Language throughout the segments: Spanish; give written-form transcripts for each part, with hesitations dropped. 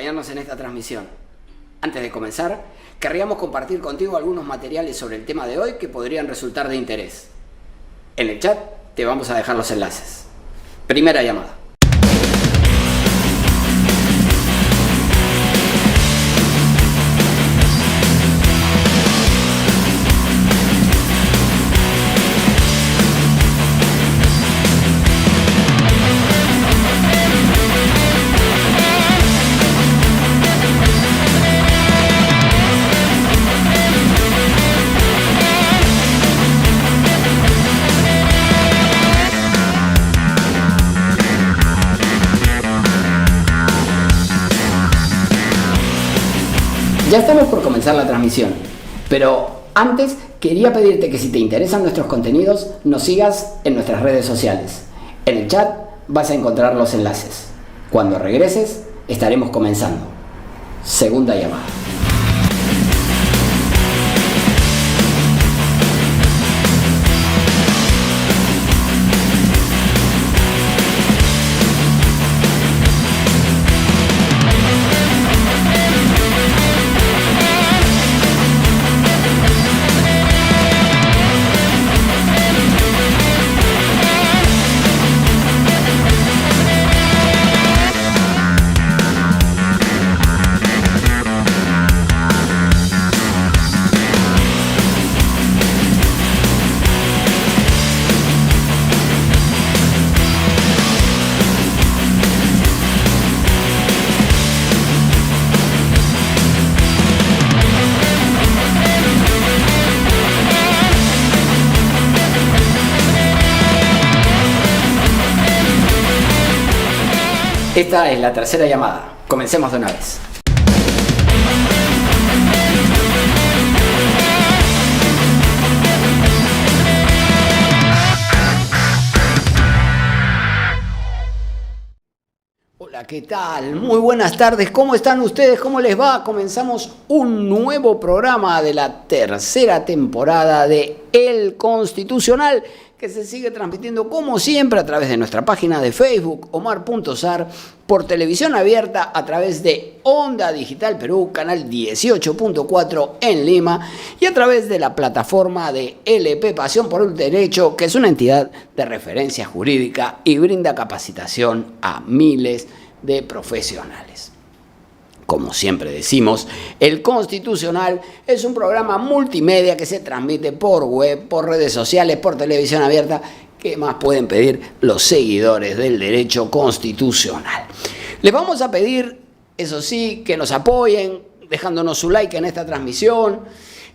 acompañarnos en esta transmisión. Antes de comenzar, querríamos compartir contigo algunos materiales sobre el tema de hoy que podrían resultar de interés. En el chat te vamos a dejar los enlaces. Primera llamada. Ya estamos por comenzar la transmisión, pero antes quería pedirte que si te interesan nuestros contenidos, nos sigas en nuestras redes sociales. En el chat vas a encontrar los enlaces. Cuando regreses, estaremos comenzando. Segunda llamada. Esta es la tercera llamada. Comencemos de una vez. Hola, ¿qué tal? Muy buenas tardes. ¿Cómo están ustedes? ¿Cómo les va? Comenzamos un nuevo programa de la tercera temporada de El Constitucional, que se sigue transmitiendo como siempre a través de nuestra página de Facebook, Omar.Sar, por televisión abierta a través de Onda Digital Perú, canal 18.4 en Lima, y a través de la plataforma de LP Pasión por el Derecho, que es una entidad de referencia jurídica y brinda capacitación a miles de profesionales. Como siempre decimos, El Constitucional es un programa multimedia que se transmite por web, por redes sociales, por televisión abierta. ¿Qué más pueden pedir los seguidores del derecho constitucional? Les vamos a pedir, eso sí, que nos apoyen dejándonos su like en esta transmisión.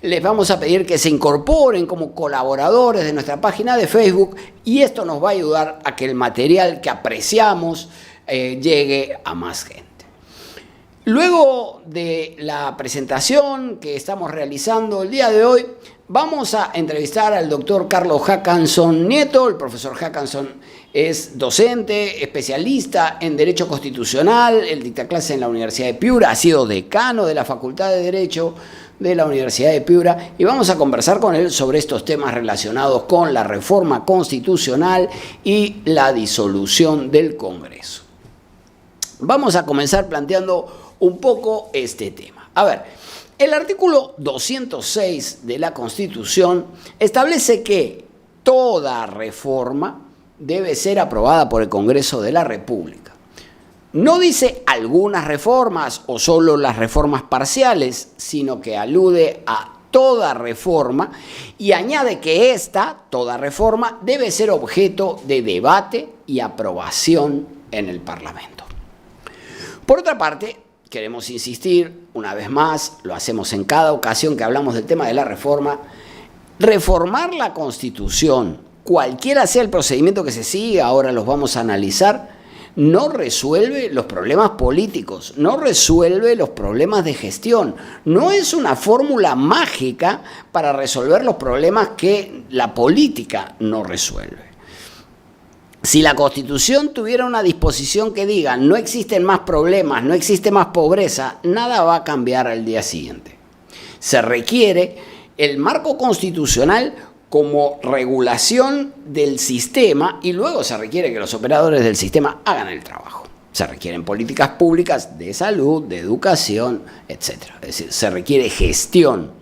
Les vamos a pedir que se incorporen como colaboradores de nuestra página de Facebook, y esto nos va a ayudar a que el material que apreciamos llegue a más gente. Luego de la presentación que estamos realizando el día de hoy, vamos a entrevistar al doctor Carlos Hackanson Nieto. El profesor Hackanson es docente, especialista en Derecho Constitucional. Él dicta clases en la Universidad de Piura, ha sido decano de la Facultad de Derecho de la Universidad de Piura, y vamos a conversar con él sobre estos temas relacionados con la reforma constitucional y la disolución del Congreso. Vamos a comenzar planteando un poco este tema. A ver, el artículo 206 de la Constitución establece que toda reforma debe ser aprobada por el Congreso de la República. No dice algunas reformas o solo las reformas parciales, sino que alude a toda reforma y añade que toda reforma, debe ser objeto de debate y aprobación en el Parlamento. Por otra parte, queremos insistir, una vez más, lo hacemos en cada ocasión que hablamos del tema de la reforma, reformar la Constitución, cualquiera sea el procedimiento que se siga, ahora los vamos a analizar, no resuelve los problemas políticos, no resuelve los problemas de gestión, no es una fórmula mágica para resolver los problemas que la política no resuelve. Si la Constitución tuviera una disposición que diga no existen más problemas, no existe más pobreza, nada va a cambiar al día siguiente. Se requiere el marco constitucional como regulación del sistema y luego se requiere que los operadores del sistema hagan el trabajo. Se requieren políticas públicas de salud, de educación, etc. Es decir, se requiere gestión.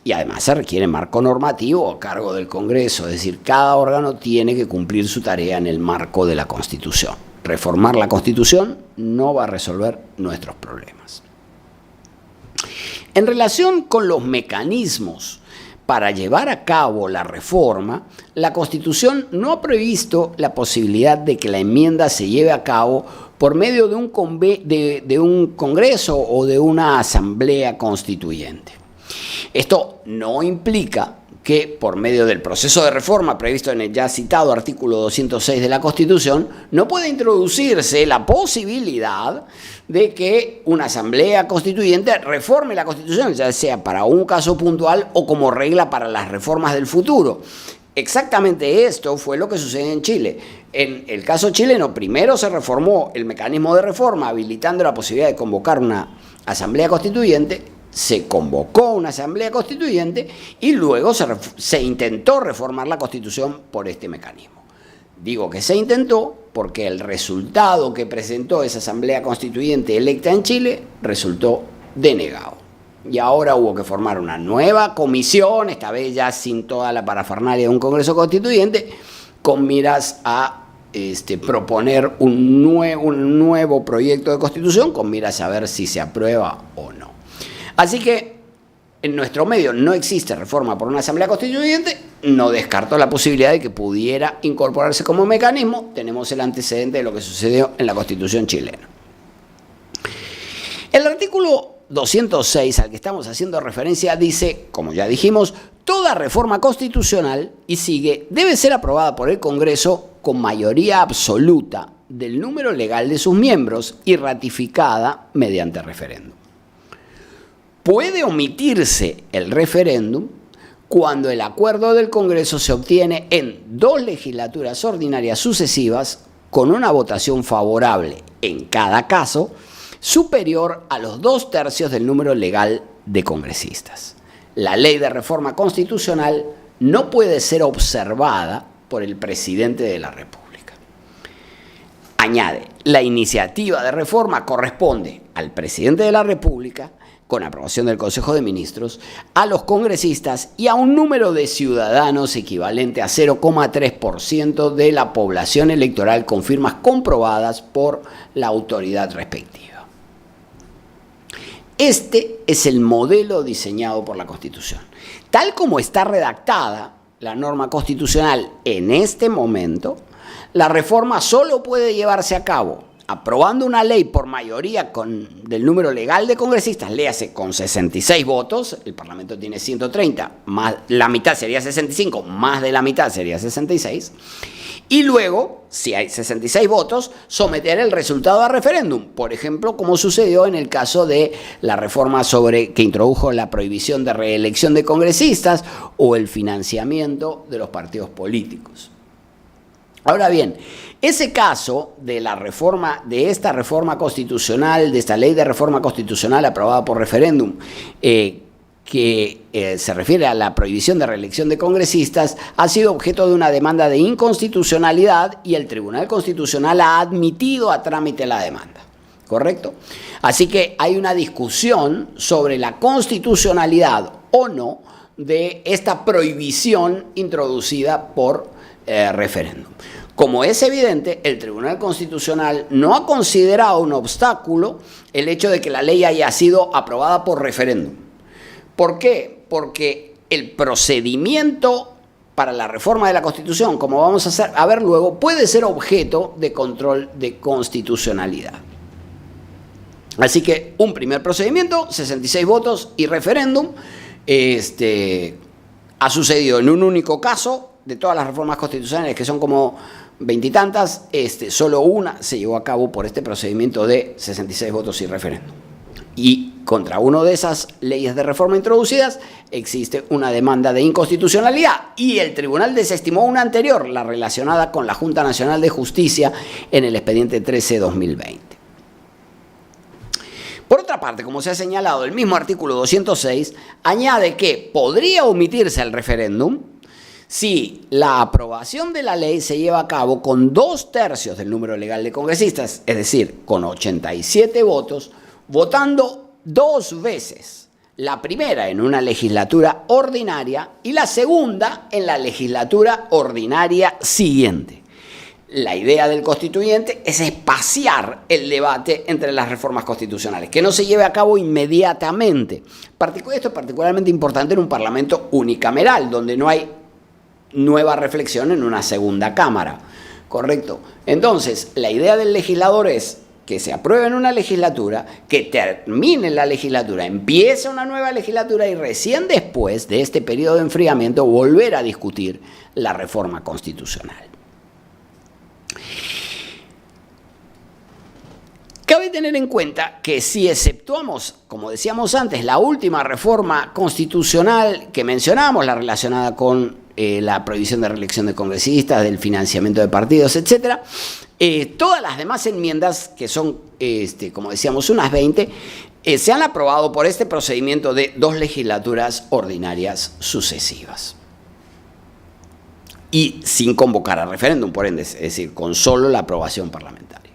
Y además se requiere marco normativo a cargo del Congreso. Es decir, cada órgano tiene que cumplir su tarea en el marco de la Constitución. Reformar la Constitución no va a resolver nuestros problemas. En relación con los mecanismos para llevar a cabo la reforma, la Constitución no ha previsto la posibilidad de que la enmienda se lleve a cabo por medio de un Congreso o de una Asamblea Constituyente. Esto no implica que por medio del proceso de reforma previsto en el ya citado artículo 206 de la Constitución, no puede introducirse la posibilidad de que una asamblea constituyente reforme la Constitución, ya sea para un caso puntual o como regla para las reformas del futuro. Exactamente esto fue lo que sucedió en Chile. En el caso chileno, primero se reformó el mecanismo de reforma, habilitando la posibilidad de convocar una asamblea constituyente. Se convocó una asamblea constituyente y luego se intentó reformar la Constitución por este mecanismo. Digo que se intentó porque el resultado que presentó esa asamblea constituyente electa en Chile resultó denegado. Y ahora hubo que formar una nueva comisión, esta vez ya sin toda la parafernalia de un Congreso Constituyente, con miras a proponer un nuevo proyecto de Constitución, con miras a ver si se aprueba o no. Así que en nuestro medio no existe reforma por una asamblea constituyente, no descarto la posibilidad de que pudiera incorporarse como mecanismo. Tenemos el antecedente de lo que sucedió en la Constitución chilena. El artículo 206 al que estamos haciendo referencia dice, como ya dijimos, toda reforma constitucional, y sigue, debe ser aprobada por el Congreso con mayoría absoluta del número legal de sus miembros y ratificada mediante referéndum. Puede omitirse el referéndum cuando el acuerdo del Congreso se obtiene en 2 legislaturas ordinarias sucesivas con una votación favorable, en cada caso, superior a los 2/3 del número legal de congresistas. La ley de reforma constitucional no puede ser observada por el presidente de la República. Añade, la iniciativa de reforma corresponde al presidente de la República, con aprobación del Consejo de Ministros, a los congresistas y a un número de ciudadanos equivalente a 0,3% de la población electoral con firmas comprobadas por la autoridad respectiva. Este es el modelo diseñado por la Constitución. Tal como está redactada la norma constitucional en este momento, la reforma solo puede llevarse a cabo aprobando una ley por mayoría del número legal de congresistas, léase con 66 votos, el Parlamento tiene 130, más la mitad sería 65, más de la mitad sería 66, y luego, si hay 66 votos, someter el resultado a referéndum, por ejemplo, como sucedió en el caso de la reforma que introdujo la prohibición de reelección de congresistas o el financiamiento de los partidos políticos. Ahora bien, ese caso de la reforma, de esta reforma constitucional, de esta ley de reforma constitucional aprobada por referéndum, que se refiere a la prohibición de reelección de congresistas, ha sido objeto de una demanda de inconstitucionalidad y el Tribunal Constitucional ha admitido a trámite la demanda, ¿correcto? Así que hay una discusión sobre la constitucionalidad o no de esta prohibición introducida por referéndum. Como es evidente, el Tribunal Constitucional no ha considerado un obstáculo el hecho de que la ley haya sido aprobada por referéndum. ¿Por qué? Porque el procedimiento para la reforma de la Constitución, como vamos a ver luego, puede ser objeto de control de constitucionalidad. Así que un primer procedimiento, 66 votos y referéndum, ha sucedido en un único caso. De todas las reformas constitucionales, que son como 20 y tantas, solo una se llevó a cabo por este procedimiento de 66 votos y referéndum. Y contra una de esas leyes de reforma introducidas existe una demanda de inconstitucionalidad y el tribunal desestimó una anterior, la relacionada con la Junta Nacional de Justicia en el expediente 13/2020. Por otra parte, como se ha señalado, el mismo artículo 206 añade que podría omitirse el referéndum si la aprobación de la ley se lleva a cabo con 2/3 del número legal de congresistas, es decir, con 87 votos, votando 2 veces, la primera en una legislatura ordinaria y la segunda en la legislatura ordinaria siguiente. La idea del constituyente es espaciar el debate entre las reformas constitucionales, que no se lleve a cabo inmediatamente. Esto es particularmente importante en un parlamento unicameral, donde no hay nueva reflexión en una segunda cámara, ¿correcto? Entonces, la idea del legislador es que se apruebe en una legislatura, que termine la legislatura, empiece una nueva legislatura y recién después de este periodo de enfriamiento volver a discutir la reforma constitucional. Cabe tener en cuenta que si exceptuamos, como decíamos antes, la última reforma constitucional que mencionamos, la relacionada con la prohibición de reelección de congresistas, del financiamiento de partidos, etc., todas las demás enmiendas, que son, como decíamos, unas 20, se han aprobado por este procedimiento de 2 legislaturas ordinarias sucesivas. Y sin convocar a referéndum, por ende, es decir, con solo la aprobación parlamentaria.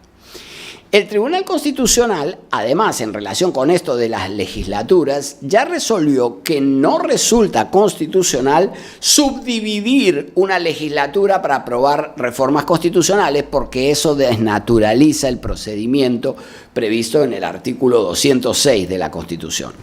El Tribunal Constitucional, además, en relación con esto de las legislaturas, ya resolvió que no resulta constitucional subdividir una legislatura para aprobar reformas constitucionales, porque eso desnaturaliza el procedimiento previsto en el artículo 206 de la Constitución.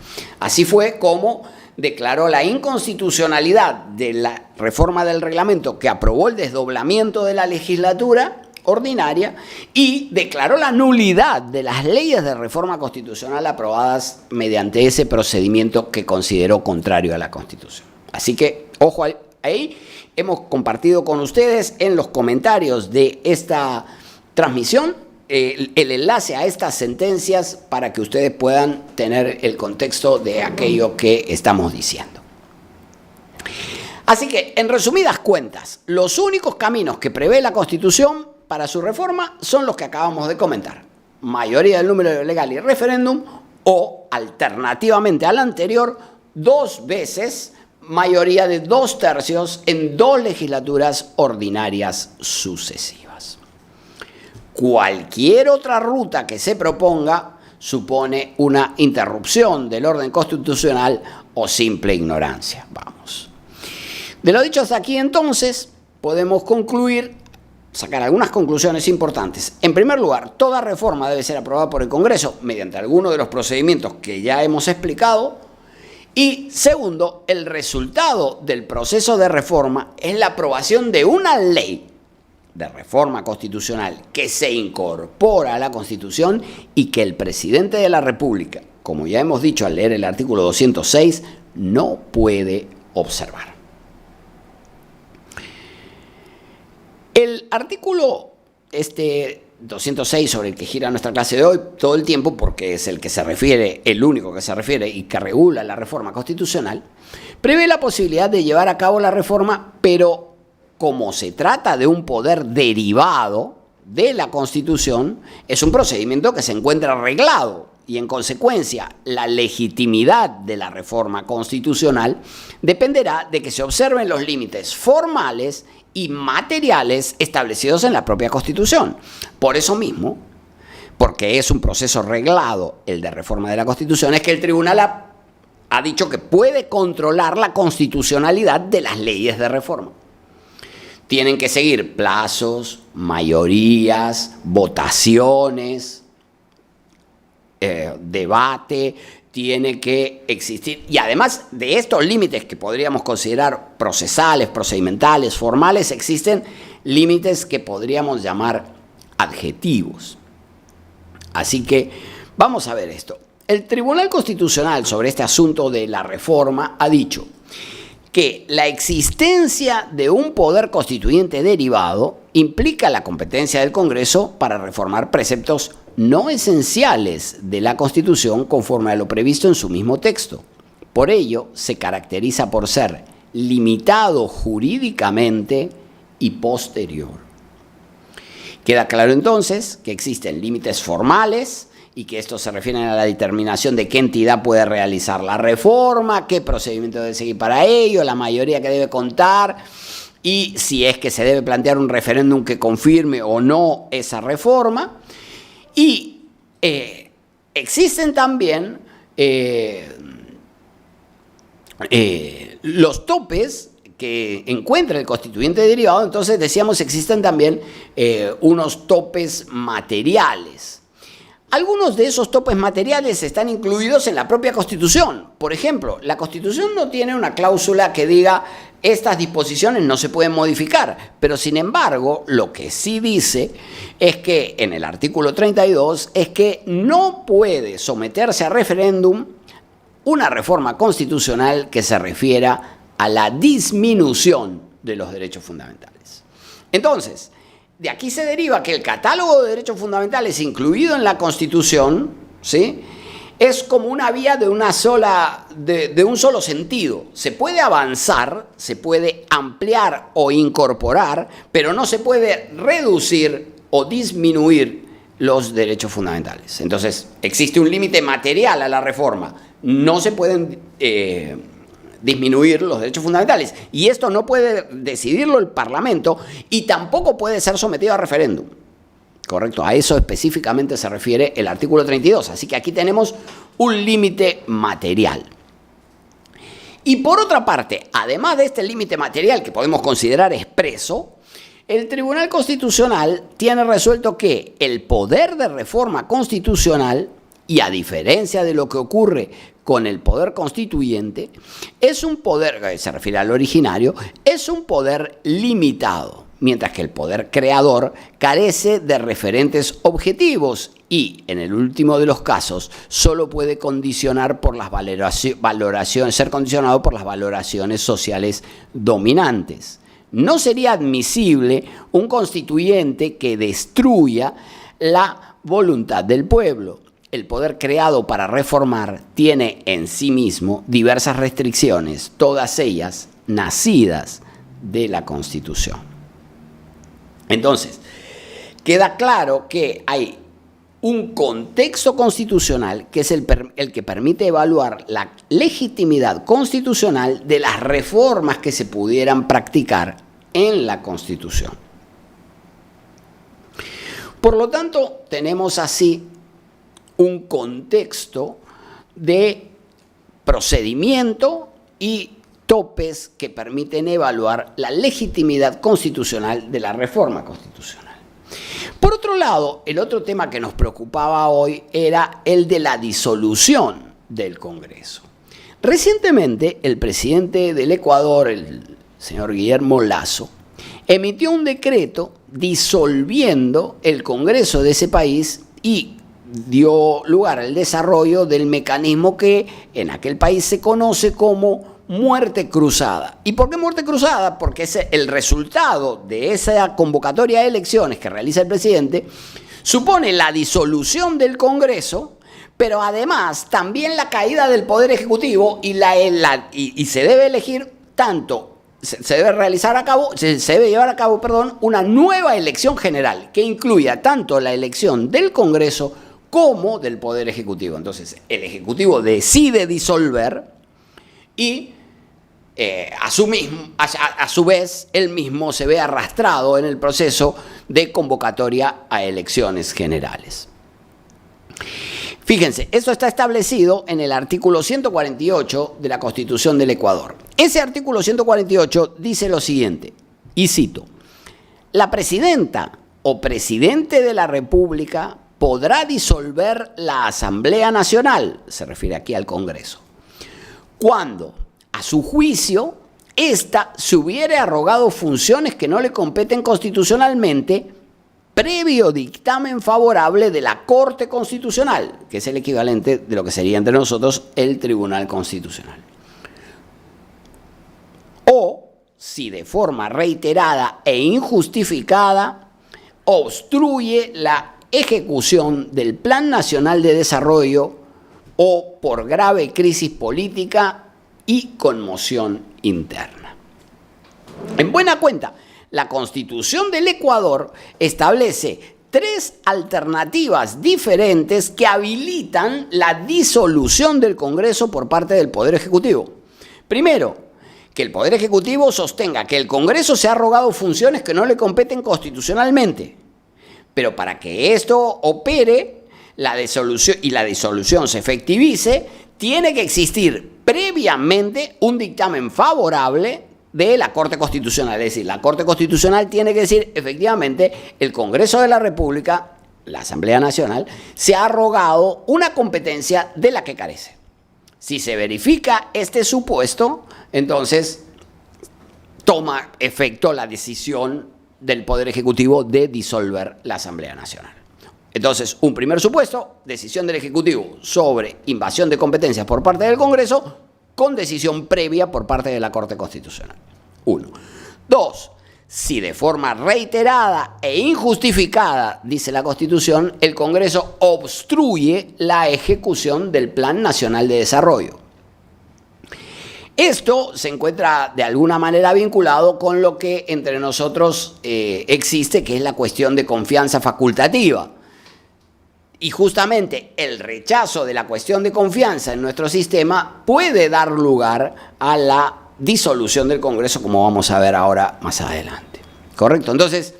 Así fue como declaró la inconstitucionalidad de la reforma del reglamento que aprobó el desdoblamiento de la legislatura ordinaria y declaró la nulidad de las leyes de reforma constitucional aprobadas mediante ese procedimiento que consideró contrario a la Constitución. Así que, ojo ahí, hemos compartido con ustedes en los comentarios de esta transmisión el enlace a estas sentencias para que ustedes puedan tener el contexto de aquello que estamos diciendo. Así que, en resumidas cuentas, los únicos caminos que prevé la Constitución para su reforma son los que acabamos de comentar: mayoría del número legal y referéndum, o, alternativamente al anterior, 2 veces mayoría de 2/3 en 2 legislaturas ordinarias sucesivas. Cualquier otra ruta que se proponga supone una interrupción del orden constitucional o simple ignorancia. Vamos. De lo dicho hasta aquí, entonces, podemos sacar algunas conclusiones importantes. En primer lugar, toda reforma debe ser aprobada por el Congreso mediante alguno de los procedimientos que ya hemos explicado. Y segundo, el resultado del proceso de reforma es la aprobación de una ley de reforma constitucional que se incorpora a la Constitución y que el presidente de la República, como ya hemos dicho al leer el artículo 206, no puede observar. El artículo 206, sobre el que gira nuestra clase de hoy todo el tiempo, porque es el único que se refiere y que regula la reforma constitucional, prevé la posibilidad de llevar a cabo la reforma, pero como se trata de un poder derivado de la Constitución, es un procedimiento que se encuentra reglado y, en consecuencia, la legitimidad de la reforma constitucional dependerá de que se observen los límites formales y materiales establecidos en la propia Constitución. Por eso mismo, porque es un proceso reglado el de reforma de la Constitución, es que el tribunal ha dicho que puede controlar la constitucionalidad de las leyes de reforma. Tienen que seguir plazos, mayorías, votaciones, debate, tiene que existir. Y además de estos límites que podríamos considerar procesales, procedimentales, formales, existen límites que podríamos llamar adjetivos. Así que vamos a ver esto. El Tribunal Constitucional, sobre este asunto de la reforma, ha dicho que la existencia de un poder constituyente derivado implica la competencia del Congreso para reformar preceptos no esenciales de la Constitución conforme a lo previsto en su mismo texto. Por ello, se caracteriza por ser limitado jurídicamente y posterior. Queda claro entonces que existen límites formales y que estos se refieren a la determinación de qué entidad puede realizar la reforma, qué procedimiento debe seguir para ello, la mayoría que debe contar, y si es que se debe plantear un referéndum que confirme o no esa reforma. Y existen también los topes que encuentra el constituyente derivado. Entonces decíamos, existen también unos topes materiales. Algunos de esos topes materiales están incluidos en la propia Constitución. Por ejemplo, la Constitución no tiene una cláusula que diga estas disposiciones no se pueden modificar, pero sin embargo, lo que sí dice es que en el artículo 32 es que no puede someterse a referéndum una reforma constitucional que se refiera a la disminución de los derechos fundamentales. Entonces, de aquí se deriva que el catálogo de derechos fundamentales incluido en la Constitución, ¿sí?, es como una vía de un solo sentido. Se puede avanzar, se puede ampliar o incorporar, pero no se puede reducir o disminuir los derechos fundamentales. Entonces, existe un límite material a la reforma. No se pueden disminuir los derechos fundamentales. Y esto no puede decidirlo el Parlamento y tampoco puede ser sometido a referéndum. Correcto, a eso específicamente se refiere el artículo 32. Así que aquí tenemos un límite material. Y por otra parte, además de este límite material que podemos considerar expreso, el Tribunal Constitucional tiene resuelto que el poder de reforma constitucional, y a diferencia de lo que ocurre con el poder constituyente, es un poder, que se refiere al originario, es un poder limitado, mientras que el poder creador carece de referentes objetivos y, en el último de los casos, solo puede condicionar por las valoraciones, ser condicionado por las valoraciones sociales dominantes. No sería admisible un constituyente que destruya la voluntad del pueblo. El poder creado para reformar tiene en sí mismo diversas restricciones, todas ellas nacidas de la Constitución. Entonces, queda claro que hay un contexto constitucional que es el que permite evaluar la legitimidad constitucional de las reformas que se pudieran practicar en la Constitución. Por lo tanto, tenemos así un contexto de procedimiento y topes que permiten evaluar la legitimidad constitucional de la reforma constitucional. Por otro lado, el otro tema que nos preocupaba hoy era el de la disolución del Congreso. Recientemente, el presidente del Ecuador, el señor Guillermo Lasso, emitió un decreto disolviendo el Congreso de ese país y dio lugar al desarrollo del mecanismo que en aquel país se conoce como muerte cruzada. ¿Y por qué muerte cruzada? Porque es el resultado de esa convocatoria de elecciones que realiza el presidente supone la disolución del Congreso, pero además también la caída del Poder Ejecutivo y se debe elegir tanto, se debe llevar a cabo, una nueva elección general que incluya tanto la elección del Congreso como del Poder Ejecutivo. Entonces, el Ejecutivo decide disolver y a su vez, él mismo se ve arrastrado en el proceso de convocatoria a elecciones generales. Fíjense, esto está establecido en el artículo 148 de la Constitución del Ecuador. Ese artículo 148 dice lo siguiente, y cito: la presidenta o presidente de la República podrá disolver la Asamblea Nacional, se refiere aquí al Congreso, cuando, a su juicio, ésta se hubiere arrogado funciones que no le competen constitucionalmente, previo dictamen favorable de la Corte Constitucional, que es el equivalente de lo que sería entre nosotros el Tribunal Constitucional. O, si de forma reiterada e injustificada, obstruye la ejecución del Plan Nacional de Desarrollo o por grave crisis política y conmoción interna. En buena cuenta, la Constitución del Ecuador establece 3 alternativas diferentes que habilitan la disolución del Congreso por parte del Poder Ejecutivo. Primero, que el Poder Ejecutivo sostenga que el Congreso se ha arrogado funciones que no le competen constitucionalmente. Pero para que esto opere la disolución se efectivice, tiene que existir previamente un dictamen favorable de la Corte Constitucional. Es decir, la Corte Constitucional tiene que decir, efectivamente, el Congreso de la República, la Asamblea Nacional, se ha arrogado una competencia de la que carece. Si se verifica este supuesto, entonces toma efecto la decisión del Poder Ejecutivo de disolver la Asamblea Nacional. Entonces, un primer supuesto, decisión del Ejecutivo sobre invasión de competencias por parte del Congreso, con decisión previa por parte de la Corte Constitucional. 1. 2. Si de forma reiterada e injustificada, dice la Constitución, el Congreso obstruye la ejecución del Plan Nacional de Desarrollo. Esto se encuentra de alguna manera vinculado con lo que entre nosotros existe, que es la cuestión de confianza facultativa. Y justamente el rechazo de la cuestión de confianza en nuestro sistema puede dar lugar a la disolución del Congreso, como vamos a ver ahora más adelante. ¿Correcto? Entonces,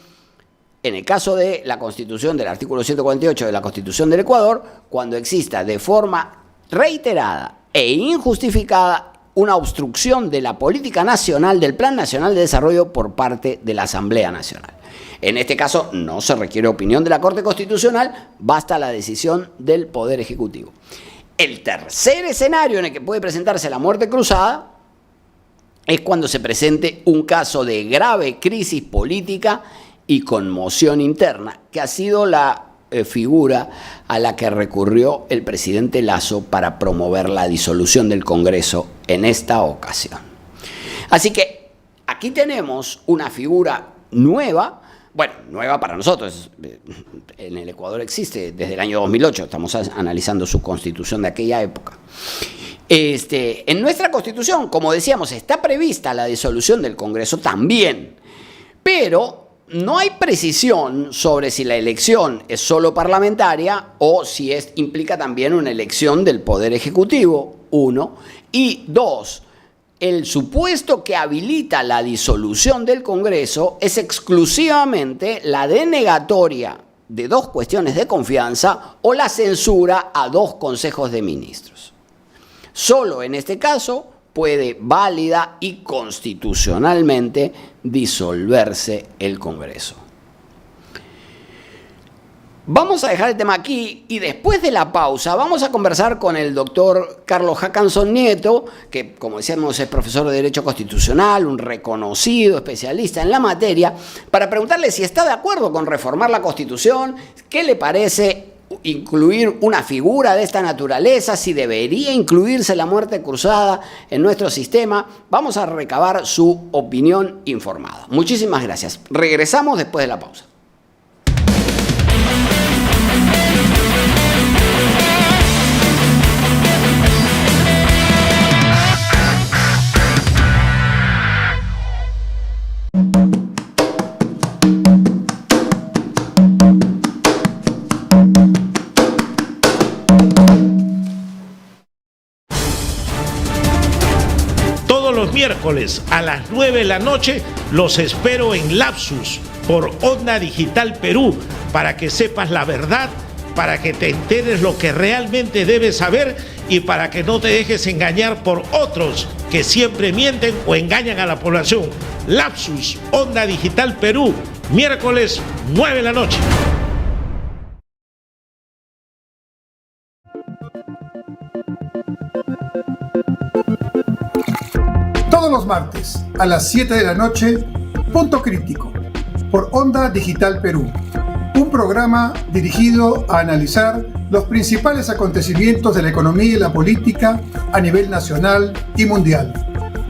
en el caso de la Constitución, del artículo 148 de la Constitución del Ecuador, cuando exista de forma reiterada e injustificada una obstrucción de la política nacional, del Plan Nacional de Desarrollo por parte de la Asamblea Nacional. En este caso no se requiere opinión de la Corte Constitucional, basta la decisión del Poder Ejecutivo. El tercer escenario en el que puede presentarse la muerte cruzada es cuando se presente un caso de grave crisis política y conmoción interna, que ha sido la figura a la que recurrió el presidente Lasso para promover la disolución del Congreso en esta ocasión. Así que aquí tenemos una figura nueva. Bueno, nueva para nosotros, en el Ecuador existe desde el año 2008, estamos analizando su constitución de aquella época. En nuestra constitución, como decíamos, está prevista la disolución del Congreso también, pero no hay precisión sobre si la elección es solo parlamentaria o si implica también una elección del Poder Ejecutivo, 1, y 2, el supuesto que habilita la disolución del Congreso es exclusivamente la denegatoria de 2 cuestiones de confianza o la censura a 2 consejos de ministros. Solo en este caso puede válida y constitucionalmente disolverse el Congreso. Vamos a dejar el tema aquí y después de la pausa vamos a conversar con el doctor Carlos Hackanson Nieto, que como decíamos es profesor de Derecho Constitucional, un reconocido especialista en la materia, para preguntarle si está de acuerdo con reformar la Constitución, qué le parece incluir una figura de esta naturaleza, si debería incluirse la muerte cruzada en nuestro sistema. Vamos a recabar su opinión informada. Muchísimas gracias. Regresamos después de la pausa. Miércoles a las 9 de la noche los espero en Lapsus por Onda Digital Perú para que sepas la verdad, para que te enteres lo que realmente debes saber y para que no te dejes engañar por otros que siempre mienten o engañan a la población. Lapsus, Onda Digital Perú, miércoles 9 de la noche. Todos los martes a las 7 de la noche, Punto Crítico, por Onda Digital Perú. Un programa dirigido a analizar los principales acontecimientos de la economía y la política a nivel nacional y mundial.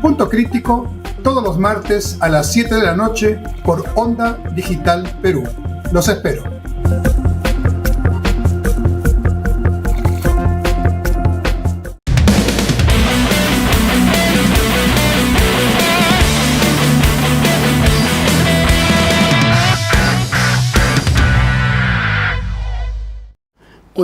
Punto Crítico, todos los martes a las 7 de la noche, por Onda Digital Perú. Los espero.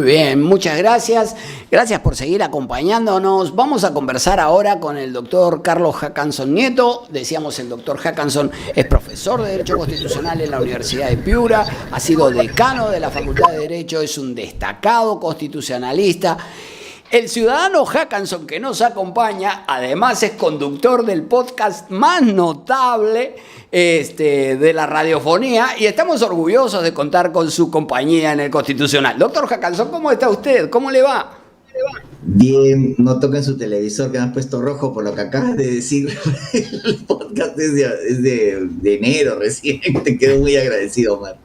Muy bien, muchas gracias. Gracias por seguir acompañándonos. Vamos a conversar ahora con el doctor Carlos Hackanson Nieto. Decíamos, el doctor Hackanson es profesor de Derecho Constitucional en la Universidad de Piura, ha sido decano de la Facultad de Derecho, es un destacado constitucionalista. El ciudadano Hackanson que nos acompaña, además es conductor del podcast más notable de la radiofonía, y estamos orgullosos de contar con su compañía en el Constitucional. Doctor Hackanson, ¿cómo está usted? ¿Cómo le va? Bien, no toquen su televisor que me has puesto rojo por lo que acabas de decir. El podcast es de enero recién. Te quedo muy agradecido, Omar.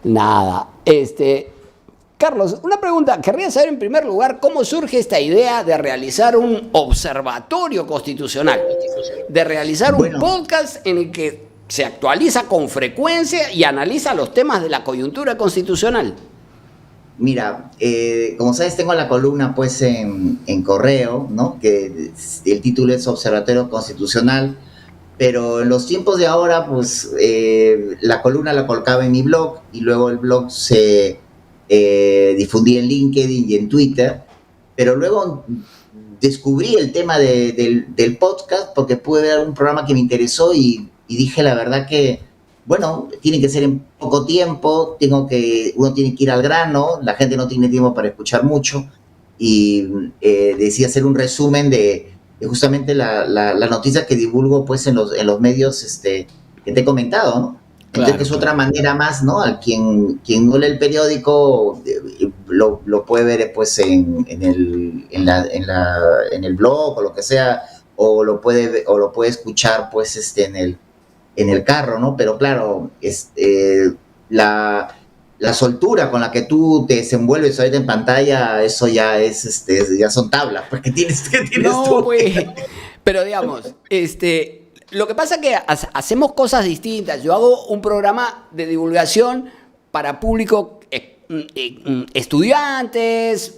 Nada, Carlos, una pregunta. Querría saber en primer lugar cómo surge esta idea de realizar un observatorio constitucional, de realizar un podcast en el que se actualiza con frecuencia y analiza los temas de la coyuntura constitucional. Mira, como sabes, tengo la columna pues en Correo, ¿no? Que el título es Observatorio Constitucional, pero en los tiempos de ahora, pues la columna la colocaba en mi blog y luego el blog se difundí en LinkedIn y en Twitter, pero luego descubrí el tema del podcast porque pude ver un programa que me interesó y dije la verdad que, bueno, tiene que ser en poco tiempo, uno tiene que ir al grano, la gente no tiene tiempo para escuchar mucho, y decidí hacer un resumen de justamente la noticia que divulgo pues en los medios que te he comentado, ¿no? Entonces, que es otra manera más, ¿no? Al quien no lee el periódico lo puede ver pues en el blog o lo que sea, o lo puede escuchar pues en el carro, ¿no? Pero claro, la soltura con la que tú te desenvuelves ahorita en pantalla, eso ya ya son tablas, porque tienes no, tú. Pues, pero digamos, lo que pasa es que hacemos cosas distintas. Yo hago un programa de divulgación para público, estudiantes,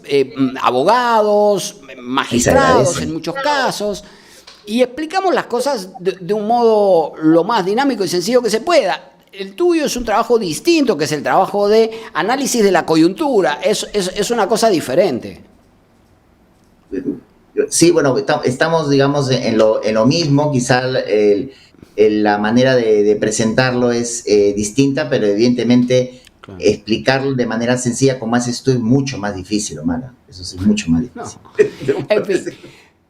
abogados, magistrados en muchos casos, y explicamos las cosas de un modo lo más dinámico y sencillo que se pueda. El tuyo es un trabajo distinto, que es el trabajo de análisis de la coyuntura. Es una cosa diferente. Sí, bueno, estamos, digamos, en lo mismo. Quizá la manera de presentarlo es distinta, pero evidentemente explicarlo de manera sencilla como haces tú es mucho más difícil, Omar. Eso sí, es mucho más difícil. No. En fin,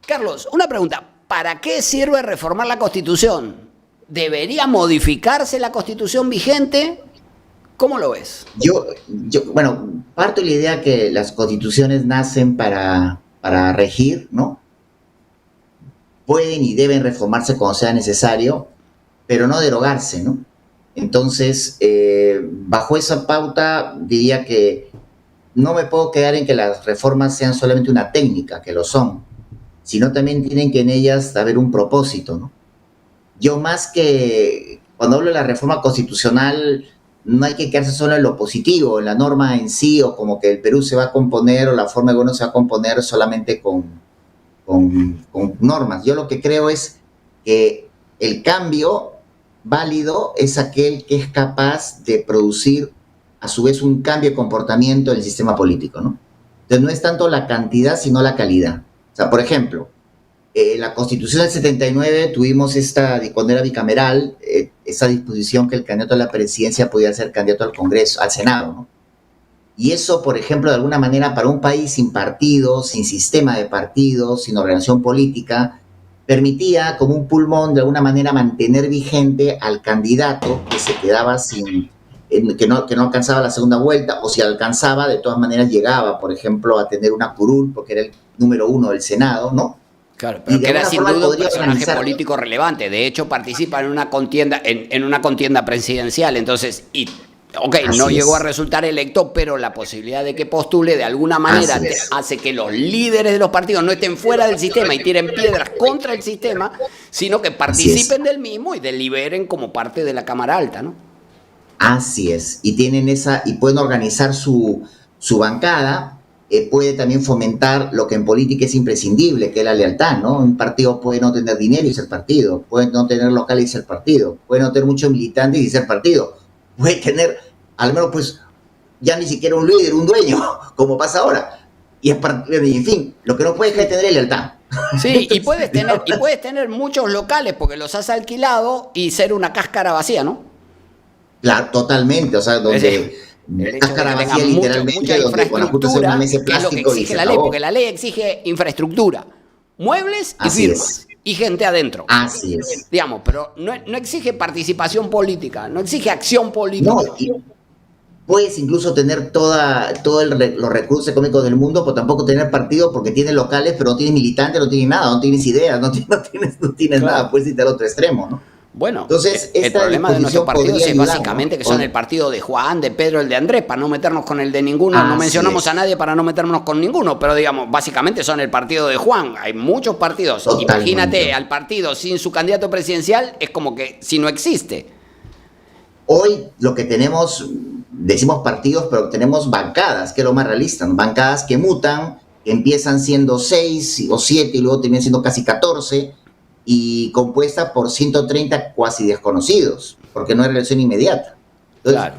Carlos, una pregunta. ¿Para qué sirve reformar la Constitución? ¿Debería modificarse la Constitución vigente? ¿Cómo lo ves? Bueno, parto de la idea que las constituciones nacen para regir, ¿no? Pueden y deben reformarse cuando sea necesario, pero no derogarse, ¿no? Entonces, bajo esa pauta, diría que no me puedo quedar en que las reformas sean solamente una técnica, que lo son, sino también tienen que en ellas haber un propósito, ¿no? Yo más que, cuando hablo de la reforma constitucional, no hay que quedarse solo en lo positivo, en la norma en sí, o como que el Perú se va a componer, o la forma de gobierno se va a componer solamente con normas. Yo lo que creo es que el cambio válido es aquel que es capaz de producir, a su vez, un cambio de comportamiento en el sistema político, ¿no? Entonces, no es tanto la cantidad, sino la calidad. O sea, por ejemplo, la Constitución del 79 tuvimos cuando era bicameral, esa disposición que el candidato a la presidencia podía ser candidato al Congreso, al Senado, ¿no? Y eso, por ejemplo, de alguna manera, para un país sin partidos, sin sistema de partidos, sin organización política, permitía, como un pulmón, de alguna manera mantener vigente al candidato que se quedaba que no alcanzaba la segunda vuelta, o si alcanzaba, de todas maneras llegaba, por ejemplo, a tener una curul, porque era el número 1 del Senado, ¿no? Claro, pero que era sin duda un personaje político relevante. De hecho, participa en una contienda presidencial. Entonces, no llegó a resultar electo, pero la posibilidad de que postule de alguna manera hace que los líderes de los partidos no estén fuera del sistema y tiren piedras contra el sistema, sino que participen del mismo y deliberen como parte de la Cámara Alta, ¿no? Así es. Y tienen y pueden organizar su bancada. Puede también fomentar lo que en política es imprescindible, que es la lealtad, ¿no? Un partido puede no tener dinero y ser partido, puede no tener local y ser partido, puede no tener muchos militantes y ser partido, puede tener al menos pues ya ni siquiera un líder, un dueño, como pasa ahora. Y en fin, lo que no puedes es tener es lealtad. Sí, y puedes tener muchos locales porque los has alquilado y ser una cáscara vacía, ¿no? Claro, totalmente, o sea, donde cáscara vacía literalmente, mucha donde infraestructura, que es lo que exige la ley, porque la ley exige infraestructura, muebles y firmas, y gente adentro. Así es. Digamos, pero no exige participación política, no exige acción política. No, puedes incluso tener todos los recursos económicos del mundo, pero tampoco tener partido porque tienes locales, pero no tienes militantes, no tienes nada, no tienes ideas, no tienes nada, puedes irte al otro extremo, ¿no? Bueno, entonces, el problema de nuestros partidos es ayudar, básicamente que son el partido de Juan, de Pedro, el de Andrés, para no meternos con el de ninguno, no mencionamos a nadie para no meternos con ninguno, pero digamos, básicamente son el partido de Juan, hay muchos partidos. Totalmente. Imagínate al partido sin su candidato presidencial, es como que si no existe. Hoy lo que tenemos, decimos partidos, pero tenemos bancadas, que es lo más realista, ¿no? Bancadas que mutan, que empiezan siendo 6 o 7 y luego terminan siendo casi 14, y compuesta por 130 cuasi desconocidos, porque no hay relación inmediata. Entonces, claro,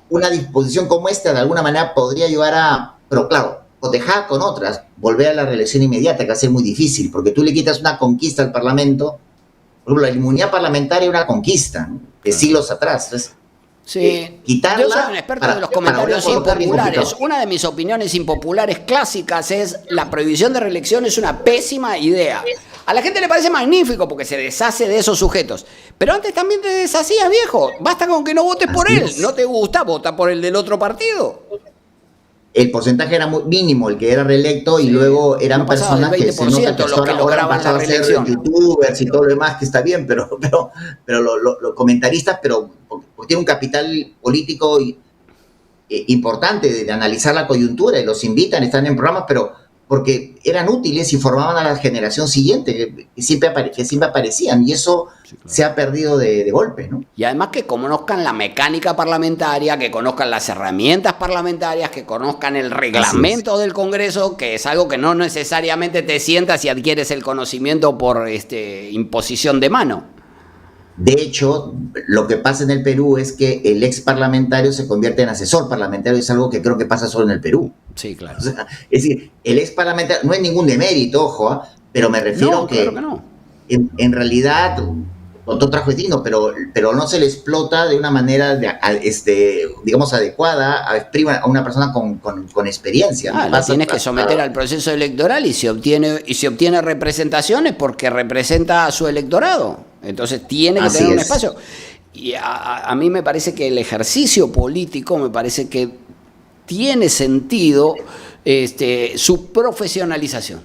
una disposición como esta de alguna manera podría llevar a, pero claro, cotejada con otras, volver a la reelección inmediata, que va a ser muy difícil, porque tú le quitas una conquista al Parlamento. Por ejemplo, la inmunidad parlamentaria es una conquista, ¿no?, de siglos atrás. Entonces, sí, quitarla, yo soy un experto de los comentarios impopulares. Una de mis opiniones impopulares clásicas es: la prohibición de reelección es una pésima idea. A la gente le parece magnífico porque se deshace de esos sujetos. Pero antes también te deshacías, viejo. Basta con que no votes por él. ¿No te gusta? Vota por el del otro partido. El porcentaje era muy mínimo, el que era reelecto, y luego eran personas que se nota que los que lograban la reelección. Youtubers y todo lo demás, que está bien, pero los comentaristas, pero porque tiene un capital político importante de analizar la coyuntura, y los invitan, están en programas, pero porque eran útiles y formaban a la generación siguiente, que siempre aparecían, y eso se ha perdido de golpe, ¿no? Y además que conozcan la mecánica parlamentaria, que conozcan las herramientas parlamentarias, que conozcan el reglamento del Congreso, que es algo que no necesariamente te sientas y adquieres el conocimiento por imposición de mano. De hecho, lo que pasa en el Perú es que el ex parlamentario se convierte en asesor parlamentario, es algo que creo que pasa solo en el Perú. Sí, claro. O sea, es decir, el ex parlamentario, no es ningún demérito, ojo, pero me refiero que, claro que no. En realidad, otro trabajo es digno, pero no se le explota de una manera, digamos, adecuada a una persona con experiencia. La tienes que someter al proceso electoral y se obtiene representaciones porque representa a su electorado. Entonces tiene que tener un espacio. Y a mí me parece que el ejercicio político, me parece que tiene sentido su profesionalización.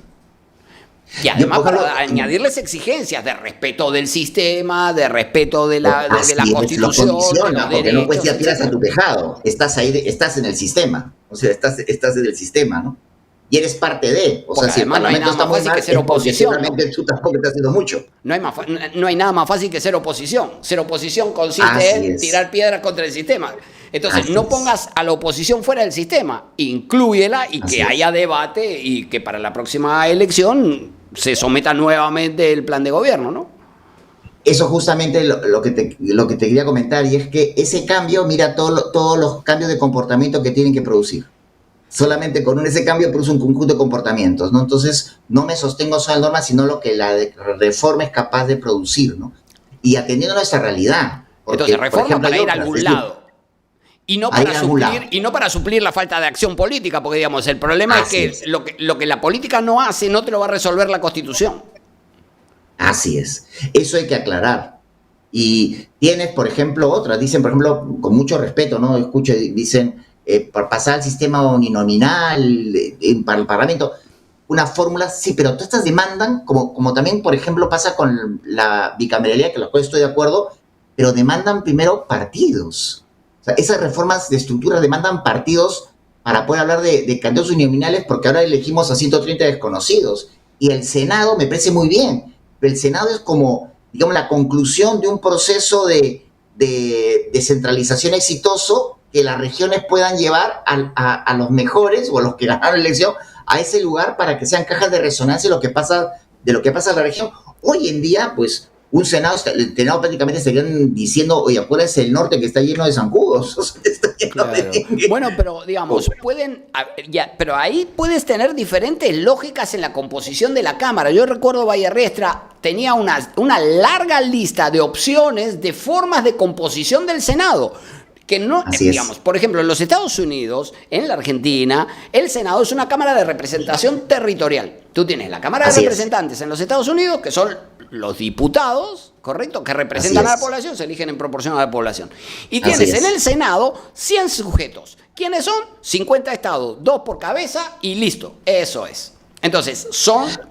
Y además para añadirles exigencias de respeto del sistema, de respeto de la Constitución. Porque no puedes tirar a tu tejado. Estás ahí, estás en el sistema. O sea, estás en el sistema, ¿no? Y eres parte de. O sea, si además no hay nada más fácil que ser oposición. Seguramente tú tampoco estás haciendo mucho. No hay nada más fácil que ser oposición. Ser oposición consiste en tirar piedras contra el sistema. Entonces, no pongas a la oposición fuera del sistema. Inclúyela y que haya debate y que para la próxima elección se someta nuevamente el plan de gobierno, ¿no? Eso justamente lo que te quería comentar, y es que ese cambio, mira todos los cambios de comportamiento que tienen que producir. Solamente con ese cambio produce un conjunto de comportamientos, ¿no? Entonces, no me sostengo solo en normas, sino lo que la reforma es capaz de producir, ¿no? Y atendiendo a nuestra realidad. Porque, entonces, reforma para ir a algún lado. Y no para suplir la falta de acción política, porque digamos, el problema es que lo que la política no hace no te lo va a resolver la Constitución. Así es. Eso hay que aclarar. Y tienes, por ejemplo, dicen, por ejemplo, con mucho respeto, ¿no? Escucho, dicen, para pasar al sistema uninominal, para el Parlamento, una fórmula, sí, pero todas estas demandan, como también, por ejemplo, pasa con la bicameralidad, que la cual estoy de acuerdo, pero demandan primero partidos. O sea, esas reformas de estructura demandan partidos para poder hablar de candidatos uninominales, porque ahora elegimos a 130 desconocidos. Y el Senado me parece muy bien, pero el Senado es como, digamos, la conclusión de un proceso de descentralización exitoso que las regiones puedan llevar a los mejores o a los que ganaron la elección a ese lugar para que sean cajas de resonancia de lo que pasa en la región. Hoy en día, pues, el Senado prácticamente estarían diciendo, oye, acuérdense del norte que está lleno de zancudos, o sea, está Claro. Bueno, pero digamos, pero ahí puedes tener diferentes lógicas en la composición de la Cámara. Yo recuerdo Vallerriestra tenía una larga lista de opciones de formas de composición del Senado. Que no, digamos, por ejemplo, en los Estados Unidos, en la Argentina, el Senado es una Cámara de representación territorial. Tú tienes la Cámara de Representantes en los Estados Unidos, que son los diputados, ¿correcto?, que representan a la población, se eligen en proporción a la población. Y tienes en el Senado 100 sujetos. ¿Quiénes son? 50 estados, 2 por cabeza y listo. Eso es. Entonces,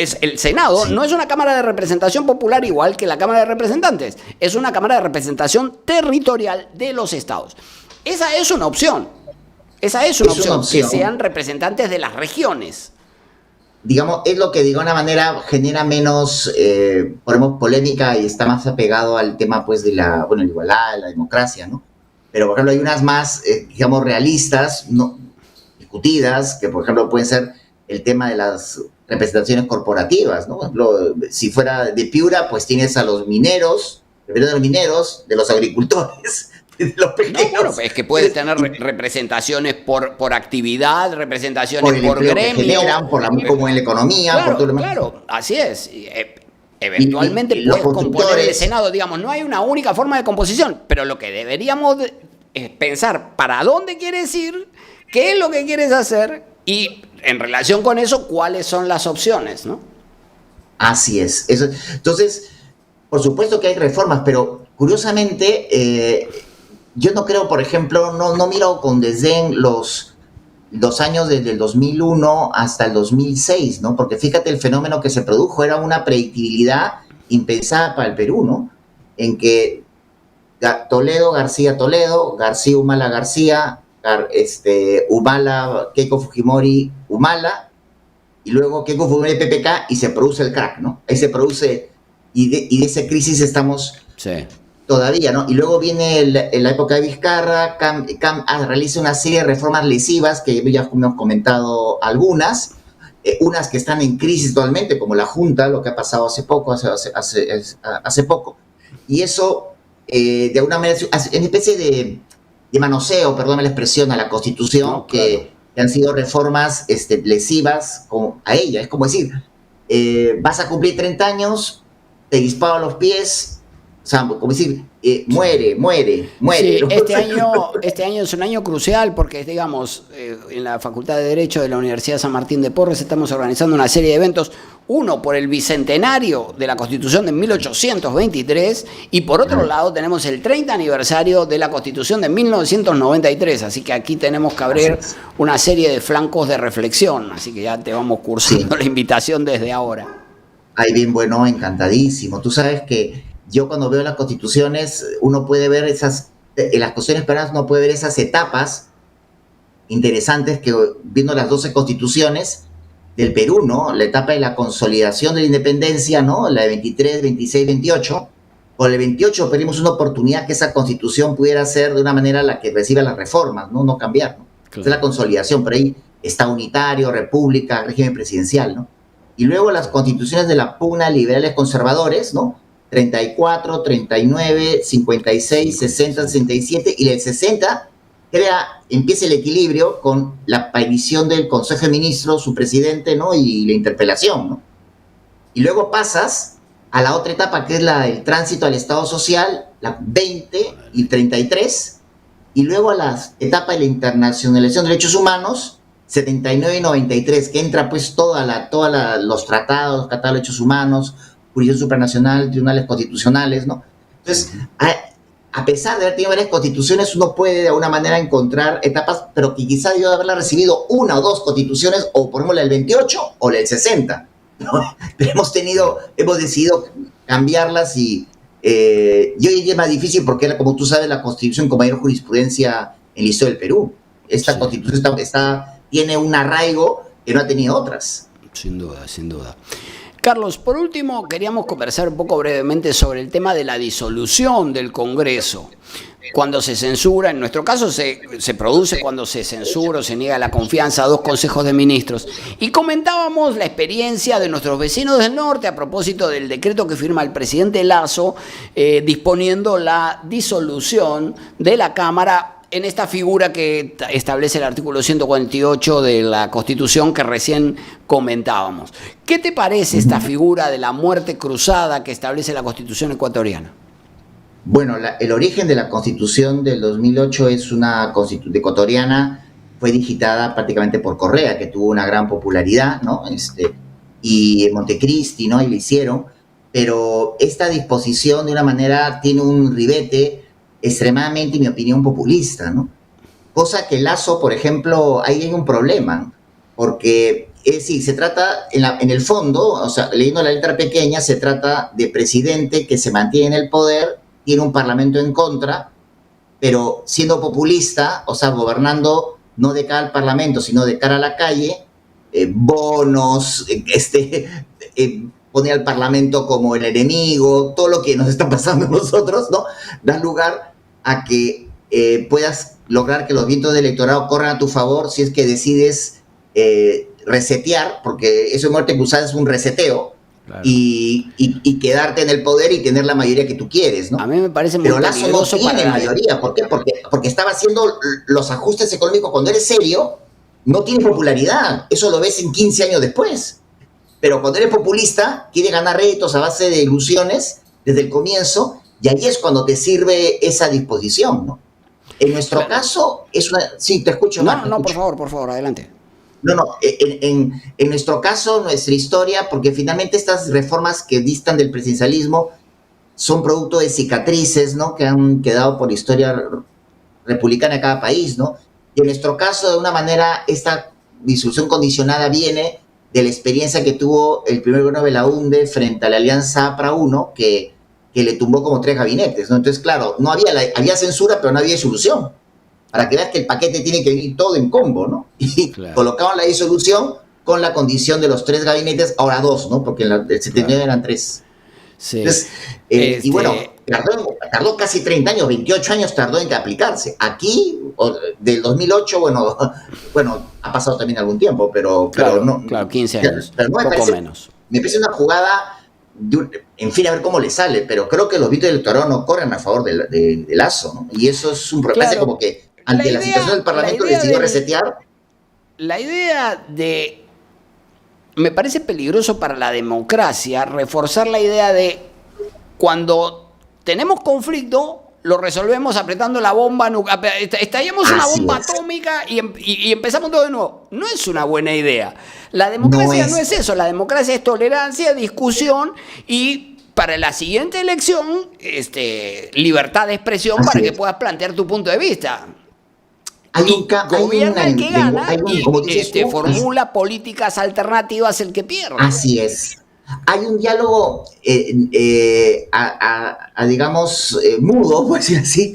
el Senado no es una Cámara de representación popular igual que la Cámara de Representantes. Es una Cámara de representación territorial de los estados. Esa es una opción. Esa es una opción, que sean representantes de las regiones. Digamos, es lo que de alguna manera genera menos, polémica y está más apegado al tema, pues, de la igualdad, la democracia, ¿no? Pero, por ejemplo, hay unas más, digamos, realistas, no discutidas, que, por ejemplo, pueden ser el tema de las representaciones corporativas, ¿no? Por ejemplo, si fuera de Piura, pues tienes a los mineros, de los agricultores, de los pequeños. No, bueno, es que puedes tener representaciones por actividad, representaciones por gremio. Que generan, como en la economía, claro, por todo lo demás. Claro, así es. Eventualmente puedes componer el Senado, digamos, no hay una única forma de composición, pero lo que deberíamos es pensar para dónde quieres ir, qué es lo que quieres hacer y en relación con eso, cuáles son las opciones, ¿no? Así es. Entonces, por supuesto que hay reformas, pero curiosamente, yo no creo, por ejemplo, no miro con desdén los años desde el 2001 hasta el 2006, ¿no? Porque fíjate, el fenómeno que se produjo era una predictibilidad impensada para el Perú, ¿no? En que Toledo, García, Humala, García, Humala, Keiko Fujimori, Humala, y luego Keiko Fujimori, PPK, y se produce el crack, ¿no? Ahí se produce, y de esa crisis estamos todavía, ¿no? Y luego viene la época de Vizcarra, realiza una serie de reformas lesivas, que ya hemos comentado algunas, unas que están en crisis totalmente, como la Junta, lo que ha pasado hace poco, y eso, de alguna manera, es una especie de manoseo, perdóname la expresión, a la Constitución, no, claro, que han sido reformas lesivas a ella. Es como decir, vas a cumplir 30 años, te disparo a los pies, o sea, como decir, muere. Sí, este año es un año crucial porque, digamos, en la Facultad de Derecho de la Universidad San Martín de Porres estamos organizando una serie de eventos, uno por el bicentenario de la Constitución de 1823 y por otro lado tenemos el 30 aniversario de la Constitución de 1993, así que aquí tenemos que abrir una serie de flancos de reflexión, así que ya te vamos cursando la invitación desde ahora. Ay, bien, bueno, encantadísimo. Tú sabes que yo cuando veo las constituciones, uno puede ver en las constituciones peruanas uno puede ver esas etapas interesantes que viendo las 12 constituciones del Perú, ¿no? La etapa de la consolidación de la independencia, ¿no? La de 23, 26, 28. Por el 28 pedimos una oportunidad que esa constitución pudiera ser de una manera la que reciba las reformas, no cambiar, ¿no? Claro. Es la consolidación, pero ahí está unitario, república, régimen presidencial, ¿no? Y luego las constituciones de la pugna, liberales, conservadores, ¿no? 34, 39, 56, 60, 67, y el 60 empieza el equilibrio con la aparición del Consejo de Ministros, su presidente, ¿no? Y la interpelación, ¿no? Y luego pasas a la otra etapa, que es la del tránsito al Estado Social, la 20 y 33, y luego a la etapa de la internacionalización de derechos humanos, 79 y 93, que entra pues los tratados, catálogos de derechos humanos, jurisdicción supranacional, tribunales constitucionales, ¿no? Entonces, a pesar de haber tenido varias constituciones, uno puede de alguna manera encontrar etapas, pero que quizá debió de haberla recibido una o dos constituciones, o por ejemplo la del 28 o la del 60, ¿no? Pero hemos decidido cambiarlas y hoy es más difícil porque era, como tú sabes, la constitución con mayor jurisprudencia en la historia del Perú. Esta constitución tiene un arraigo que no ha tenido otras. Sin duda. Carlos, por último, queríamos conversar un poco brevemente sobre el tema de la disolución del Congreso. Cuando se censura, en nuestro caso se produce cuando se censura o se niega la confianza a 2 consejos de ministros. Y comentábamos la experiencia de nuestros vecinos del norte a propósito del decreto que firma el presidente Lasso disponiendo la disolución de la Cámara en esta figura que establece el artículo 148 de la Constitución que recién comentábamos. ¿Qué te parece esta figura de la muerte cruzada que establece la Constitución ecuatoriana? Bueno, el origen de la Constitución del 2008 es una Constitución ecuatoriana, fue digitada prácticamente por Correa, que tuvo una gran popularidad, ¿no? Y en Montecristi, ¿no? Y lo hicieron, pero esta disposición de una manera tiene un ribete extremadamente, en mi opinión, populista, ¿no? Cosa que Lazo, por ejemplo, ahí hay un problema, porque es decir, se trata, en el fondo, o sea, leyendo la letra pequeña, se trata de presidente que se mantiene en el poder, tiene un parlamento en contra, pero siendo populista, o sea, gobernando no de cara al parlamento, sino de cara a la calle, bonos, pone al parlamento como el enemigo, todo lo que nos está pasando a nosotros, ¿no? Da lugar a que puedas lograr que los vientos del electorado corran a tu favor si es que decides resetear, porque eso de muerte cruzada es un reseteo, claro. y quedarte en el poder y tener la mayoría que tú quieres, ¿no? A mí me parece muy peligroso. Pero Lazo no tiene mayoría. ¿Por qué? Porque estaba haciendo los ajustes económicos. Cuando eres serio, no tienes popularidad. Eso lo ves en 15 años después. Pero cuando eres populista, quiere ganar réditos a base de ilusiones desde el comienzo, y ahí es cuando te sirve esa disposición, ¿no? En nuestro caso, es una... Sí, te escucho. No, por favor, adelante. No, en nuestro caso, nuestra historia, porque finalmente estas reformas que distan del presidencialismo son producto de cicatrices, ¿no? Que han quedado por la historia republicana de cada país, ¿no? Y en nuestro caso, de una manera, esta disolución condicionada viene de la experiencia que tuvo el primer gobierno de Belaúnde frente a la Alianza APRA 1, que le tumbó como 3 gabinetes, ¿no? Entonces, claro, no había censura, pero no había disolución. Para que veas que el paquete tiene que venir todo en combo, ¿no? Y claro, colocaban la disolución con la condición de los 3 gabinetes, ahora 2, ¿no? Porque en el 79 eran 3. Sí. Entonces, y bueno, tardó casi 30 años, 28 años tardó en que aplicarse. Aquí, del 2008, bueno, ha pasado también algún tiempo, pero no. Claro, 15 años, pero no poco menos. Me parece una jugada, en fin, a ver cómo le sale, pero creo que los vientos del electorado no corren a favor de Lazo, ¿no? Y eso es un problema, como que ante la situación del Parlamento decidió resetear. La idea de... Me parece peligroso para la democracia reforzar la idea de cuando tenemos conflicto, lo resolvemos apretando la bomba nuclear, estallamos una bomba atómica y empezamos todo de nuevo. No es una buena idea. La democracia no es eso. La democracia es tolerancia, discusión y para la siguiente elección, libertad de expresión para que puedas plantear tu punto de vista. Gobierna el que gana y formula políticas alternativas el que pierde. Así es. Hay un diálogo, digamos, mudo, por decir así,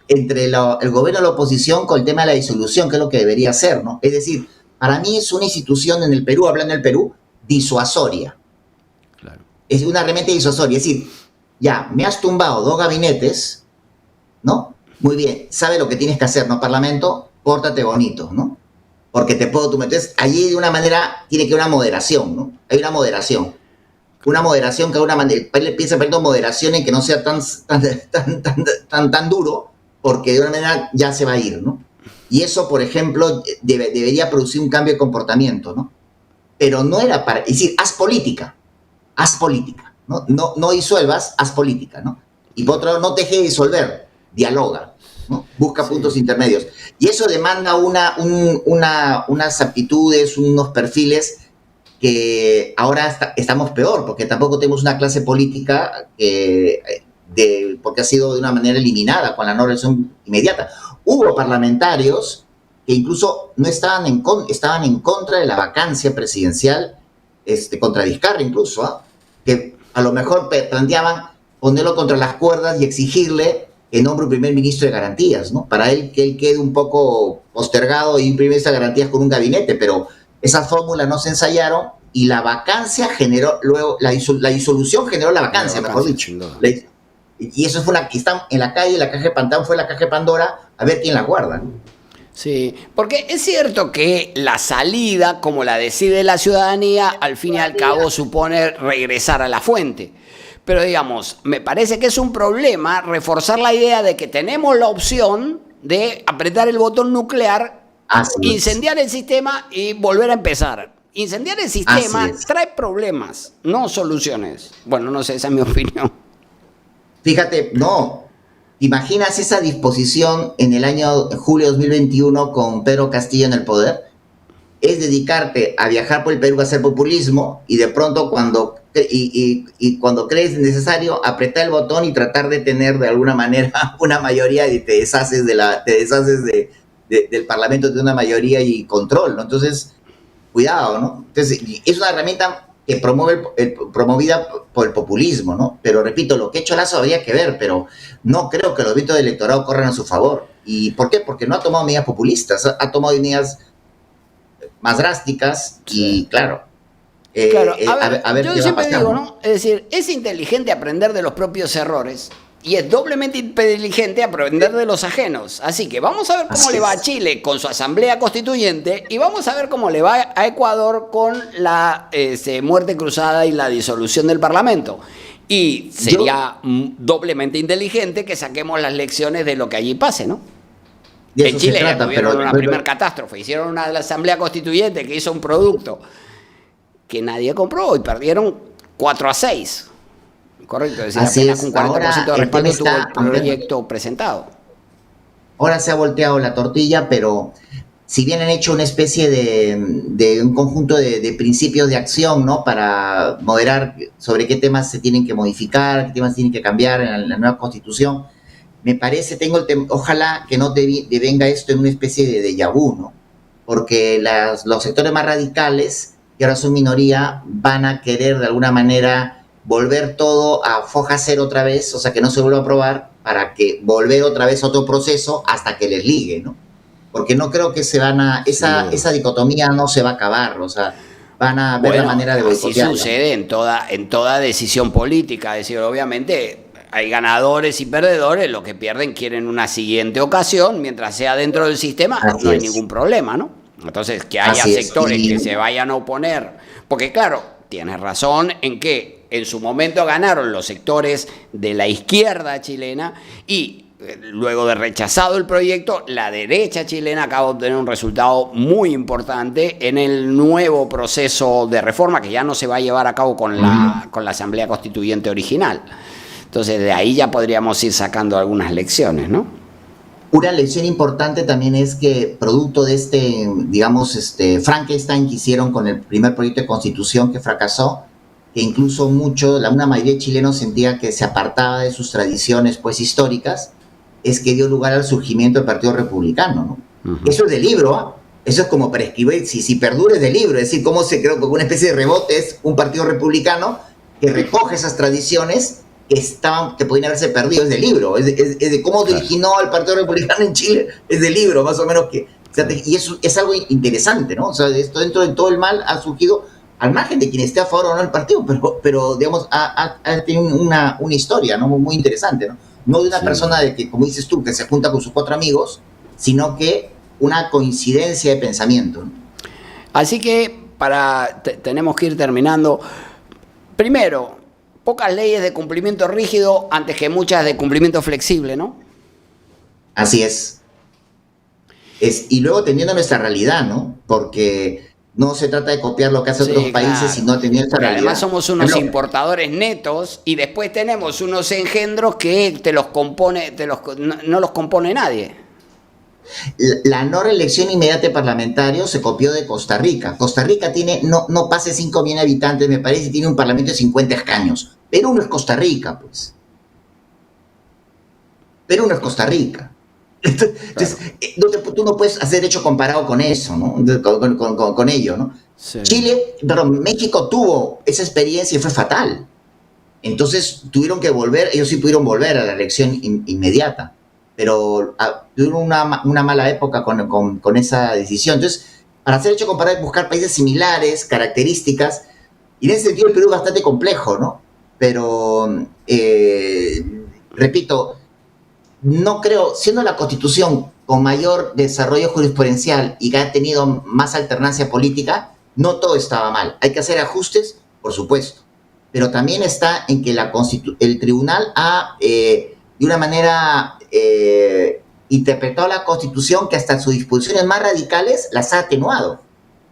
entre el gobierno y la oposición con el tema de la disolución, que es lo que debería ser, ¿no? Es decir, para mí es una institución en el Perú, hablando del Perú, disuasoria. Claro. Es una realmente disuasoria. Es decir, ya, me has tumbado 2 gabinetes, ¿no? Muy bien, sabe lo que tienes que hacer, ¿no, Parlamento? Pórtate bonito, ¿no? Porque te puedo tumbar. Entonces, allí de una manera tiene que haber una moderación, ¿no? Hay una moderación. Una moderación que de una manera, el país le piensa perdiendo moderación en que no sea tan duro, porque de una manera ya se va a ir, ¿no? Y eso, por ejemplo, debería producir un cambio de comportamiento, ¿no? Pero no era para... Es decir, haz política, ¿no? No disuelvas, haz política, ¿no? Y por otro lado, no te dejes de disolver, dialoga, ¿no? Busca puntos intermedios. Y eso demanda unas aptitudes, unos perfiles que ahora estamos peor, porque tampoco tenemos una clase política porque ha sido de una manera eliminada con la no elección inmediata. Hubo parlamentarios que incluso no estaban en contra de la vacancia presidencial, contra Vizcarra incluso, que a lo mejor planteaban ponerlo contra las cuerdas y exigirle que nombre un primer ministro de garantías, ¿no? Para que él quede un poco postergado y un primer ministro de garantías con un gabinete, pero esas fórmulas no se ensayaron y la vacancia generó, luego la disolución generó la vacancia, mejor dicho. Y eso fue que están en la calle, la caja de Pandora fue la caja de Pandora, a ver quién la guarda, ¿no? Sí, porque es cierto que la salida, como la decide la ciudadanía, al fin y al cabo supone regresar a la fuente. Pero digamos, me parece que es un problema reforzar la idea de que tenemos la opción de apretar el botón nuclear, incendiar el sistema y volver a empezar. Incendiar el sistema trae problemas, no soluciones. Bueno, no sé, esa es mi opinión. Fíjate, no. ¿Te imaginas esa disposición en el año julio de 2021 con Pedro Castillo en el poder? Es dedicarte a viajar por el Perú a hacer populismo y de pronto cuando crees necesario apretar el botón y tratar de tener de alguna manera una mayoría y te deshaces del Parlamento de una mayoría y control, ¿no? Entonces, cuidado, ¿no? Entonces, es una herramienta que promovida por el populismo, ¿no? Pero repito, lo que ha hecho Lasso habría que ver, pero no creo que los votos del electorado corran a su favor. ¿Y por qué? Porque no ha tomado medidas populistas, ha tomado medidas más drásticas y claro. A ver, yo siempre digo, ¿no? Es decir, es inteligente aprender de los propios errores y es doblemente inteligente aprender de los ajenos. Así que vamos a ver cómo le va a Chile con su asamblea constituyente y vamos a ver cómo le va a Ecuador con la muerte cruzada y la disolución del Parlamento. Y sería doblemente inteligente que saquemos las lecciones de lo que allí pase, ¿no? En Chile tuvieron una primera catástrofe, hicieron una asamblea constituyente que hizo un producto que nadie compró y perdieron 4-6. Correcto, es decir, apenas un 40% de respaldo tuvo el proyecto presentado. Ahora se ha volteado la tortilla, pero si bien han hecho una especie de un conjunto de principios de acción, ¿no? Para moderar sobre qué temas se tienen que modificar, qué temas tienen que cambiar en la nueva Constitución, me parece, ojalá que no devenga esto en una especie de déjà vu, ¿no? Porque los sectores más radicales, que ahora son minoría, van a querer de alguna manera volver todo a foja cero otra vez, o sea, que no se vuelva a aprobar, para que volver otra vez a otro proceso hasta que les ligue, ¿no? Porque no creo que esa dicotomía no se va a acabar, o sea, van a ver la manera de boicotearla. Así sucede en toda decisión política, es decir, obviamente hay ganadores y perdedores, los que pierden quieren una siguiente ocasión, mientras sea dentro del sistema no hay ningún problema, ¿no? Entonces, que haya sectores que se vayan a oponer, porque claro, tienes razón en que en su momento ganaron los sectores de la izquierda chilena y luego de rechazado el proyecto, la derecha chilena acaba de obtener un resultado muy importante en el nuevo proceso de reforma que ya no se va a llevar a cabo con la Asamblea Constituyente original. Entonces, de ahí ya podríamos ir sacando algunas lecciones, ¿no? Una lección importante también es que producto de Frankenstein que hicieron con el primer proyecto de constitución que fracasó, que incluso una mayoría de chilenos sentía que se apartaba de sus tradiciones pues históricas, es que dio lugar al surgimiento del Partido Republicano, ¿no? Eso es del libro, ¿eh? Eso es como prescribir, si perdura es del libro, es decir, cómo se creó con una especie de rebote, es un partido republicano que recoge esas tradiciones que podían haberse perdido, es del libro, es de cómo originó el Partido Republicano en Chile, es del libro, más o menos y eso es algo interesante, ¿no? O sea, esto dentro de todo el mal ha surgido al margen de quien esté a favor o no del partido, pero digamos, ha tenido una historia, ¿no? Muy interesante, ¿no? No de una persona que, como dices tú, que se junta con sus 4 amigos, sino que una coincidencia de pensamiento, ¿no? Así que tenemos que ir terminando. Primero, pocas leyes de cumplimiento rígido antes que muchas de cumplimiento flexible, ¿no? Así es. Y luego teniendo nuestra realidad, ¿no? Porque no se trata de copiar lo que hacen otros países, sino tener esta realidad. Además somos unos importadores netos y después tenemos unos engendros que no los compone nadie. La no reelección inmediata de parlamentarios se copió de Costa Rica. Costa Rica tiene, no pase 5 millones de habitantes, me parece, y tiene un parlamento de 50 escaños. Perú no es Costa Rica, pues. Perú no es Costa Rica. Entonces, claro. Tú no puedes hacer hecho comparado con eso, ¿no? Con ello, ¿no? Sí. México tuvo esa experiencia y fue fatal. Entonces tuvieron que volver, ellos sí pudieron volver a la elección inmediata, pero tuvieron una mala época con esa decisión. Entonces, para hacer hecho comparado, buscar países similares, características, y en ese sentido el Perú es bastante complejo, ¿no? Pero, repito, no creo, siendo la Constitución con mayor desarrollo jurisprudencial y que ha tenido más alternancia política, no todo estaba mal. Hay que hacer ajustes, por supuesto, pero también está en que el tribunal ha, de una manera interpretado la Constitución que hasta sus disposiciones más radicales las ha atenuado.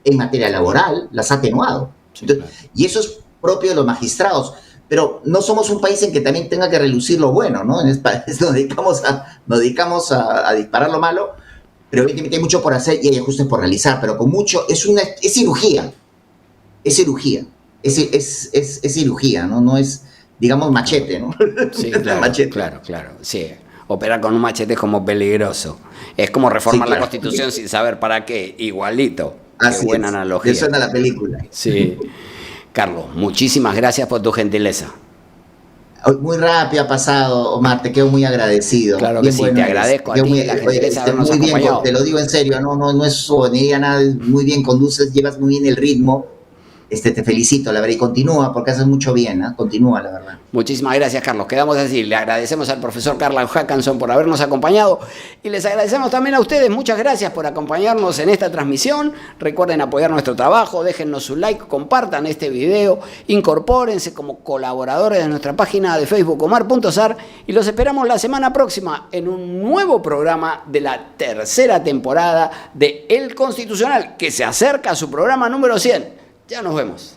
En materia laboral, las ha atenuado. Entonces, y eso es propio de los magistrados. Pero no somos un país en que también tenga que relucir lo bueno, ¿no? Nos dedicamos a disparar lo malo, pero evidentemente hay mucho por hacer y hay ajustes por realizar, pero con mucho, es cirugía. Es cirugía. Es cirugía, ¿no? No es, digamos, machete, ¿no? Sí, claro, machete. Claro, sí. Operar con un machete es como peligroso. Es como reformar la Constitución sin saber para qué, igualito. Qué buena analogía. Me suena la película. Sí. Carlos, muchísimas gracias por tu gentileza. Muy rápido ha pasado, Omar, te quedo muy agradecido. Claro que sí, te agradezco a ti la gentileza de habernos acompañado. Te lo digo en serio, no es sonería nada, muy bien conduces, llevas muy bien el ritmo. Te felicito, la verdad, y continúa, porque haces mucho bien, ¿eh? Continúa, la verdad. Muchísimas gracias, Carlos. Quedamos así. Le agradecemos al profesor Carlos Hackanson por habernos acompañado y les agradecemos también a ustedes. Muchas gracias por acompañarnos en esta transmisión. Recuerden apoyar nuestro trabajo, déjennos su like, compartan este video, incorpórense como colaboradores de nuestra página de Facebook Omar.sar y los esperamos la semana próxima en un nuevo programa de la tercera temporada de El Constitucional, que se acerca a su programa número 100. Ya nos vemos.